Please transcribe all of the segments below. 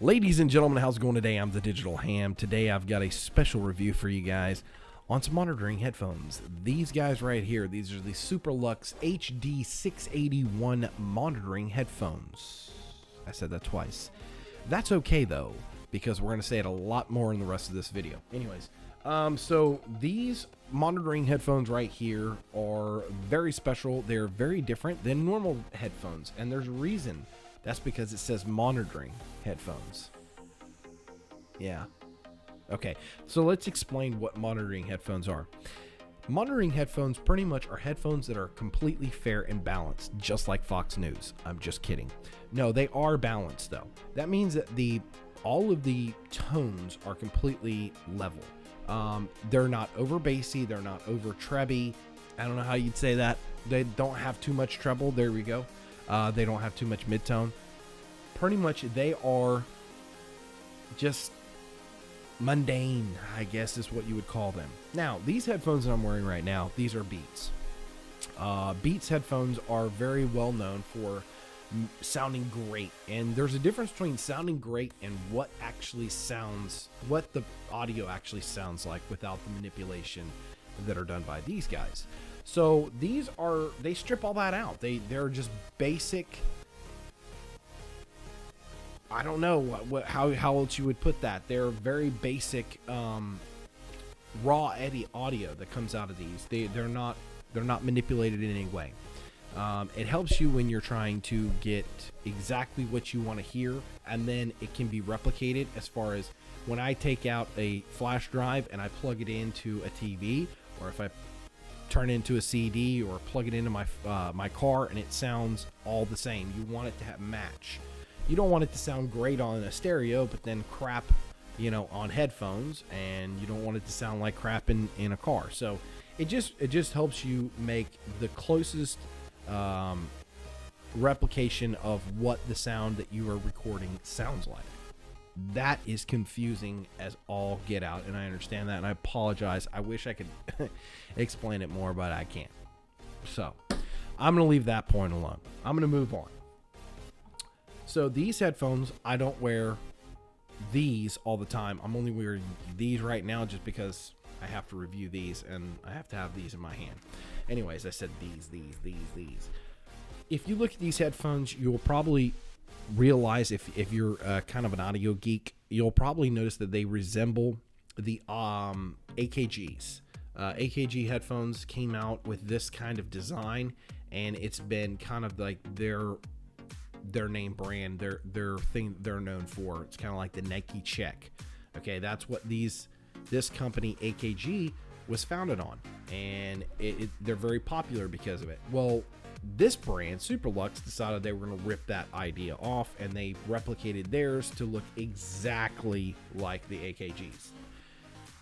Ladies and gentlemen, how's it going today? I'm the Digital Ham. Today I've got a special review for you guys on some monitoring headphones. These guys right here, these are the Superlux HD 681 monitoring headphones. I said that twice. That's okay though, because we're going to say it a lot more in the rest of this video. Anyways, so these monitoring headphones right here are very special. They're very different than normal headphones, and there's a reason. That's because it says monitoring headphones. Yeah. Okay, so let's explain what monitoring headphones are. Monitoring headphones pretty much are headphones that are completely fair and balanced, just like Fox News. I'm just kidding. No, they are balanced though. That means that all of the tones are completely level. They're not over bassy, they're not over trebby. I don't know how you'd say that. They don't have too much treble. There we go. They don't have too much mid-tone. Pretty much they are just mundane, I guess is what you would call them. Now, these headphones that I'm wearing right now, these are Beats. Beats headphones are very well known for sounding great. And there's a difference between sounding great and what the audio actually sounds like without the manipulation that are done by these guys. So they strip all that out. They're just basic. I don't know how else you would put that. They're very basic raw audio that comes out of these. They're not manipulated in any way. It helps you when you're trying to get exactly what you want to hear, and then it can be replicated as far as when I take out a flash drive and I plug it into a TV, or if I turn it into a CD or plug it into my car and it sounds all the same. You want it to match. You don't want it to sound great on a stereo, but then crap, on headphones, and you don't want it to sound like crap in a car. So it just helps you make the closest replication of what the sound that you are recording sounds like. That is confusing as all get out, and I understand that, and I apologize. I wish I could explain it more, but I can't. So I'm going to leave that point alone. I'm going to move on. So these headphones, I don't wear these all the time. I'm only wearing these right now just because I have to review these, and I have to have these in my hand. Anyways, I said these. If you look at these headphones, you'll probably realize, if you're kind of an audio geek, you'll probably notice that they resemble the AKGs. AKG headphones came out with this kind of design, and it's been kind of like their name brand, their thing they're known for. It's kind of like the Nike check. Okay, that's what this company AKG was founded on, and they're very popular because of it. Well, this brand, Superlux, decided they were going to rip that idea off, and they replicated theirs to look exactly like the AKGs.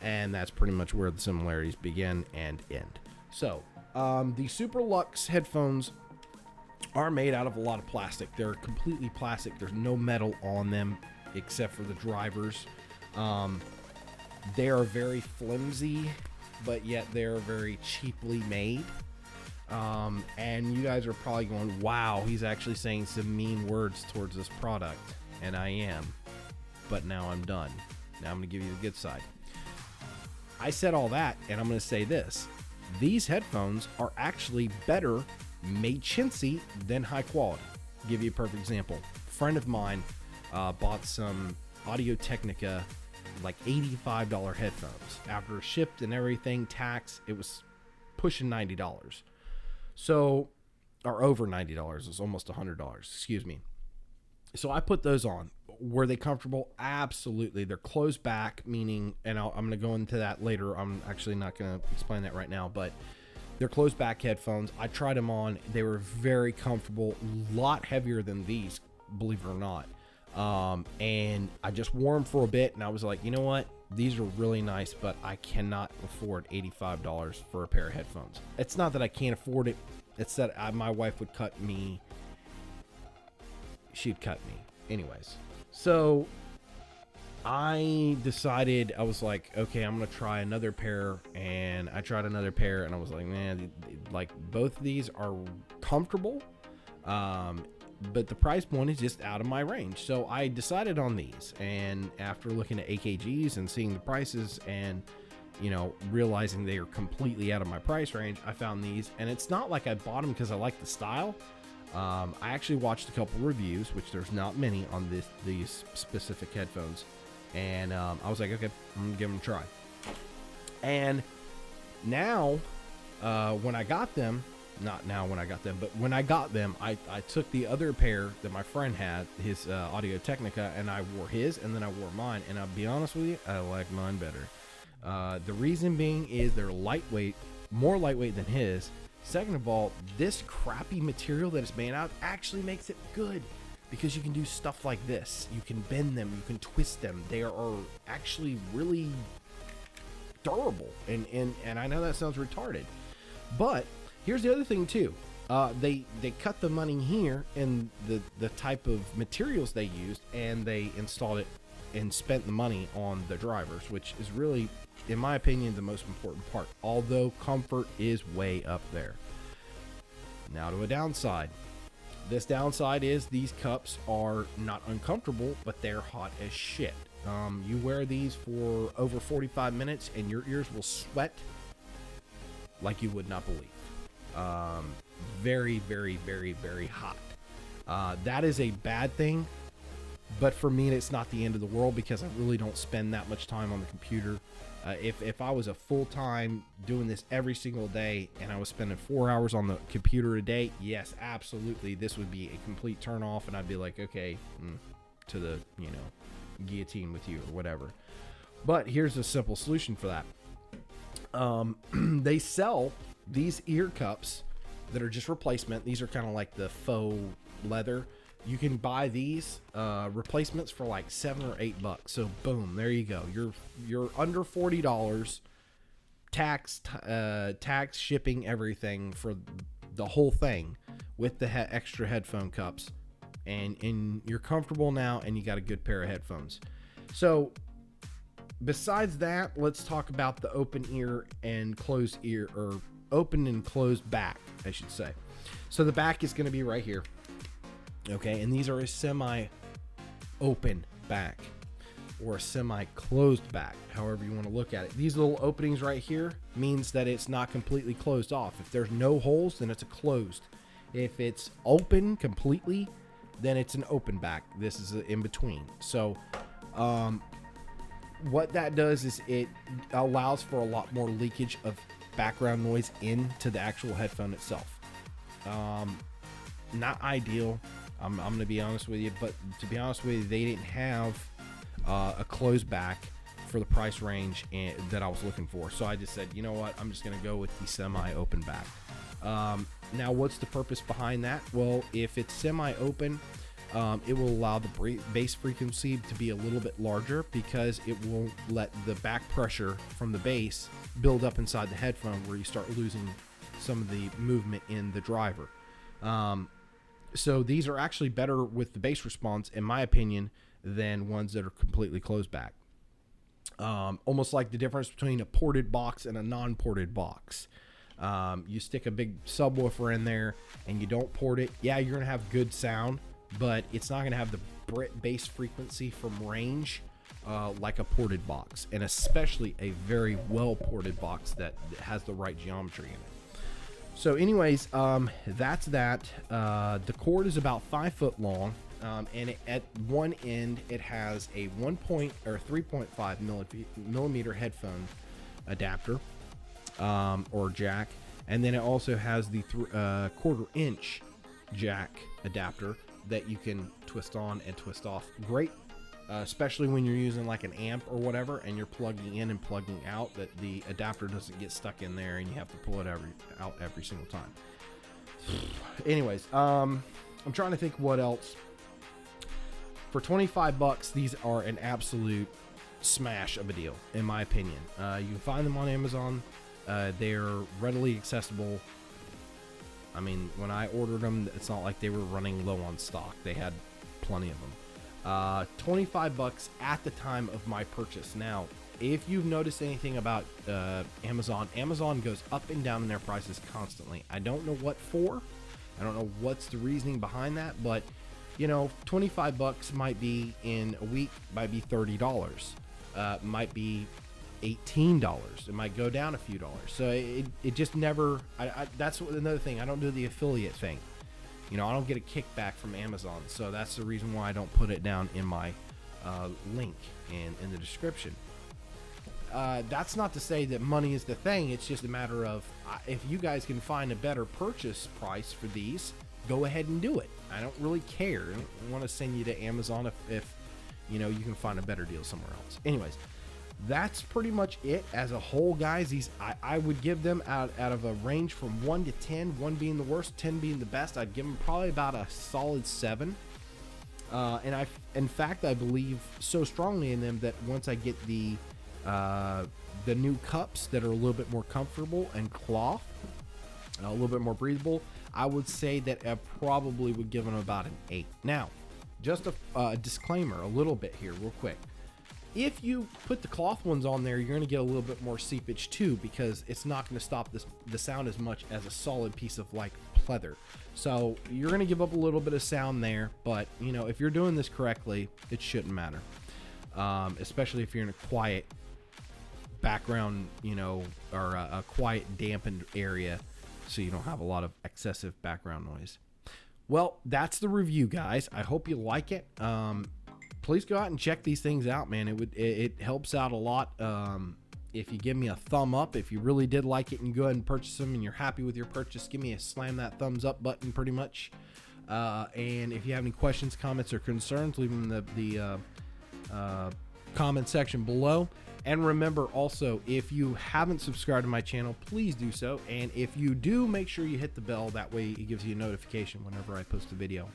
And that's pretty much where the similarities begin and end. So, the Superlux headphones are made out of a lot of plastic. They're completely plastic. There's no metal on them except for the drivers. They are very flimsy, but yet they're very cheaply made. And you guys are probably going, wow, he's actually saying some mean words towards this product. And I am. But now I'm done. Now I'm going to give you the good side. I said all that, and I'm going to say this. These headphones are actually better made chintzy than high quality. I'll give you a perfect example. A friend of mine bought some Audio-Technica, like $85 headphones. After shipped and everything, tax, it was pushing $90. So, or over $90. It was almost $100. Excuse me. So I put those on. Were they comfortable? Absolutely. They're closed back, meaning, and I'm going to go into that later. I'm actually not going to explain that right now, but they're closed back headphones. I tried them on. They were very comfortable, a lot heavier than these, believe it or not. And I just wore them for a bit, and I was like, you know what? These are really nice, but I cannot afford $85 for a pair of headphones. It's not that I can't afford it. It's that my wife would cut me. She'd cut me. Anyways. So I decided, I was like, okay, I'm going to try another pair. And I tried another pair, and I was like, man, like both of these are comfortable. but the price point is just out of my range. So I decided on these, and after looking at AKGs and seeing the prices and, you know, realizing they are completely out of my price range, I found these. And it's not like I bought them because I like the style. I actually watched a couple reviews, which there's not many on these specific headphones, and I was like, okay, I'm gonna give them a try. And now, when I got them, not now when I got them, but when I got them, I took the other pair that my friend had, his Audio Technica, and I wore his, and then I wore mine. And I'll be honest with you, I like mine better. The reason being is they're lightweight, more lightweight than his. Second of all, this crappy material that it's made out of actually makes it good, because you can do stuff like this. You can bend them, you can twist them. They are actually really durable, and I know that sounds retarded, but here's the other thing too. They cut the money here in the type of materials they used, and they installed it and spent the money on the drivers, which is really, in my opinion, the most important part, although comfort is way up there. Now to a downside. This downside is these cups are not uncomfortable, but they're hot as shit. You wear these for over 45 minutes and your ears will sweat like you would not believe. Very, very, very, very hot. That is a bad thing, but for me, it's not the end of the world, because I really don't spend that much time on the computer. If I was a full-time doing this every single day and I was spending 4 hours on the computer a day, yes, absolutely, this would be a complete turn off, and I'd be like, okay, to the, you know, guillotine with you or whatever. But here's a simple solution for that. They sell these ear cups that are just replacement. These are kind of like the faux leather. You can buy these replacements for like $7 or $8. So boom, there you go. You're under $40, tax, shipping, everything for the whole thing with the extra headphone cups, and you're comfortable now, and you got a good pair of headphones. So besides that, let's talk about the open ear and closed ear, or open and closed back, I should say. So the back is going to be right here. Okay, and these are a semi-open back or a semi-closed back, however you want to look at it. These little openings right here means that it's not completely closed off. If there's no holes, then it's a closed. If it's open completely, then it's an open back. This is in between. So what that does is it allows for a lot more leakage of background noise into the actual headphone itself. Not ideal. I'm going to be honest with you, but to be honest with you, they didn't have a closed back for the price range that I was looking for. So I just said, you know what, I'm just going to go with the semi-open back. Now, what's the purpose behind that? Well, if it's semi-open, it will allow the bass frequency to be a little bit larger, because it won't let the back pressure from the bass build up inside the headphone, where you start losing some of the movement in the driver. So these are actually better with the bass response, in my opinion, than ones that are completely closed back. Almost like the difference between a ported box and a non-ported box. You stick a big subwoofer in there and you don't port it. Yeah, you're going to have good sound, but it's not going to have the bass frequency from range like a ported box, and especially a very well ported box that has the right geometry in it. So anyways, that's that. The cord is about 5 foot long, and at one end it has a 3.5 millimeter headphone adapter, or jack, and then it also has the 1/4 inch jack adapter that you can twist on and twist off. Great, especially when you're using like an amp or whatever, and you're plugging in and plugging out, that the adapter doesn't get stuck in there and you have to pull it out every single time. Anyways, I'm trying to think what else. For $25, these are an absolute smash of a deal, in my opinion. You can find them on Amazon. They're readily accessible. I mean, when I ordered them, it's not like they were running low on stock. They had plenty of them. $25 at the time of my purchase. Now, if you've noticed anything about Amazon goes up and down in their prices constantly. I don't know what for. I don't know what's the reasoning behind that, but you know, 25 bucks might be in a week, might be $30, might be $18. It might go down a few dollars. So it just never, that's another thing. I don't do the affiliate thing. You know, I don't get a kickback from Amazon. So that's the reason why I don't put it down in my link in the description. That's not to say that money is the thing. It's just a matter of if you guys can find a better purchase price for these, go ahead and do it. I don't really care. I don't want to send you to Amazon if you know you can find a better deal somewhere else. Anyways, that's pretty much it as a whole, guys. These I would give them out of a range from 1 to 10, 1 being the worst, 10 being the best. I'd give them probably about a solid 7. And in fact, I believe so strongly in them that once I get the new cups that are a little bit more comfortable and cloth, a little bit more breathable, I would say that I probably would give them about an 8. Now, just a disclaimer a little bit here real quick. If you put the cloth ones on there, you're going to get a little bit more seepage too, because it's not going to stop the sound as much as a solid piece of like pleather. So you're going to give up a little bit of sound there, but you know, if you're doing this correctly, it shouldn't matter. Especially if you're in a quiet background, you know, or a quiet dampened area, so you don't have a lot of excessive background noise. Well, that's the review, guys. I hope you like it. Please go out and check these things out, man. It helps out a lot. If you give me a thumb up, if you really did like it and go ahead and purchase them and you're happy with your purchase, give me a slam that thumbs up button pretty much. And if you have any questions, comments, or concerns, leave them in the comment section below. And remember also, if you haven't subscribed to my channel, please do so. And if you do, make sure you hit the bell. That way it gives you a notification whenever I post a video.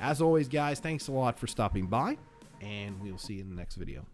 As always, guys, thanks a lot for stopping by, and we'll see you in the next video.